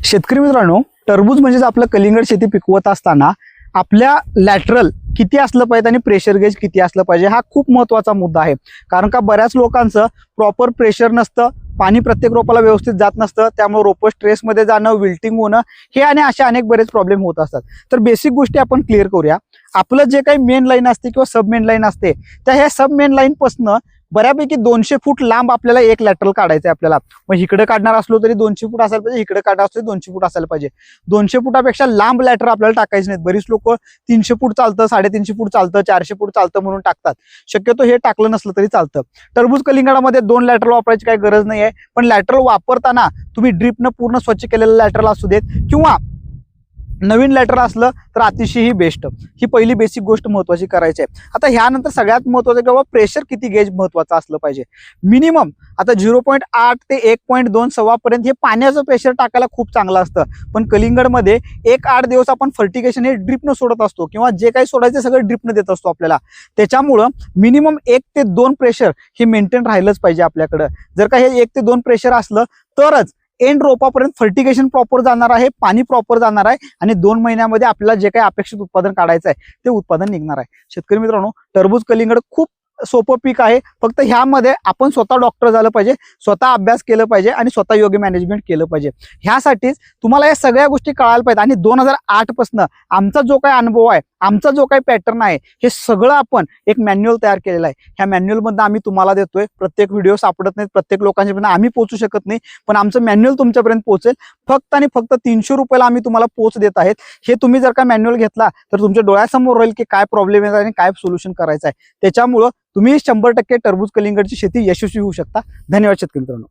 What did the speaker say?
शेतकरी मित्रांनो, टरबूज म्हणजे आपलं कलिंगड शेती पिकवत असताना आपल्या लॅटरल किती असलं पाहिजे आणि प्रेशर गेज किती असलं पाहिजे हा खूप महत्त्वाचा मुद्दा आहे. कारण का बऱ्याच लोकांचं प्रॉपर प्रेशर नसतं, पाणी प्रत्येक रोपाला व्यवस्थित जात नसतं, त्यामुळे रोपं स्ट्रेसमध्ये जाणं, विल्टिंग होणं हे आणि असे अनेक बरेच प्रॉब्लेम होत असतात. तर बेसिक गोष्टी आपण क्लिअर करूया. आपलं जे काही मेन लाईन असते किंवा सब मेन लाईन असते त्या ह्या सब मेन लाईन पासून बऱ्यापैकी 200 फूट लांब आपल्याला एक लॅटरल काढायचं आहे. आपल्याला मग इकडे काढणार असलो तरी 200 फूट असायला पाहिजे, इकडे काढणार असलो तरी 200 फूट असायला पाहिजे. 200 फुटापेक्षा लांब लॅटर आपल्याला टाकायचे नाहीत. बरीच लोक 300 फूट चालतं, 350 फूट चालतं, 400 फूट चालतं म्हणून टाकतात. शक्यतो हे टाकलं नसलं तरी चालतं. टरबूज कलिंगडामध्ये 2 लॅटरल वापरायची काही गरज नाही आहे. पण लॅटरल वापरताना तुम्ही ड्रिपनं पूर्ण स्वच्छ केलेलं लॅटरल असू देत किंवा नवीन लॅटर असलं तर अतिशय ही बेस्ट. ही पहिली बेसिक गोष्ट महत्वाची करायची आहे. आता ह्यानंतर सगळ्यात महत्वाचं की बाबा प्रेशर किती गेज महत्वाचं असलं पाहिजे. मिनिमम आता 0.8 ते 1.2 सव्वापर्यंत हे पाण्याचं प्रेशर टाकायला खूप चांगलं असतं. पण कलिंगडमध्ये 1-8 दिवस आपण फर्टिगेशन हे ड्रिपनं सोडत असतो किंवा जे काही सोडायचं सगळं ड्रिपनं देत असतो आपल्याला. त्याच्यामुळं मिनिमम 1 ते 2 प्रेशर हे मेंटेन राहिलंच पाहिजे आपल्याकडं. जर का हे 1 ते 2 प्रेशर असलं तरच एंड रोपापर्यंत फर्टिगेशन प्रॉपर जाणार आहे, पाणी प्रॉपर जाणार आहे आणि 2 महिन्यामध्ये आपल्याला जे काही अपेक्षित उत्पादन काढायचं आहे ते उत्पादन निघणार आहे. शेतकरी मित्रांनो, टरबूज कलिंगड खूप सोपं पीक आहे. फक्त ह्यामध्ये आपण स्वतः डॉक्टर झालं पाहिजे, स्वतः अभ्यास केलं पाहिजे आणि स्वतः योग्य मॅनेजमेंट केलं पाहिजे. ह्यासाठीच तुम्हाला या सगळ्या गोष्टी कळायला पाहिजे. आणि 2008 पासून आमचा जो काही अनुभव आहे, आमचा जो काही पॅटर्न आहे, हे सगळं आपण एक मॅन्युअल तयार केलेलं आहे. ह्या मॅन्युअलमधनं आम्ही तुम्हाला देतोय. प्रत्येक व्हिडिओ सापडत नाहीत, प्रत्येक लोकांच्यापर्यंत आम्ही पोहोचू शकत नाही, पण आमचं मॅन्युअल तुमच्यापर्यंत पोहोचेल. फक्त आणि फक्त 300 रुपयाला आम्ही तुम्हाला पोच देत आहेत. हे तुम्ही जर का मॅन्युअल घेतला तर तुमच्या डोळ्यासमोर राहील की काय प्रॉब्लेम आहे आणि काय सोल्युशन करायचं आहे. त्याच्यामुळं तुम्ही 100% टरबूज कलिंगडची शेती यशस्वी होऊ शकता. धन्यवाद शेतकरी मित्रांनो.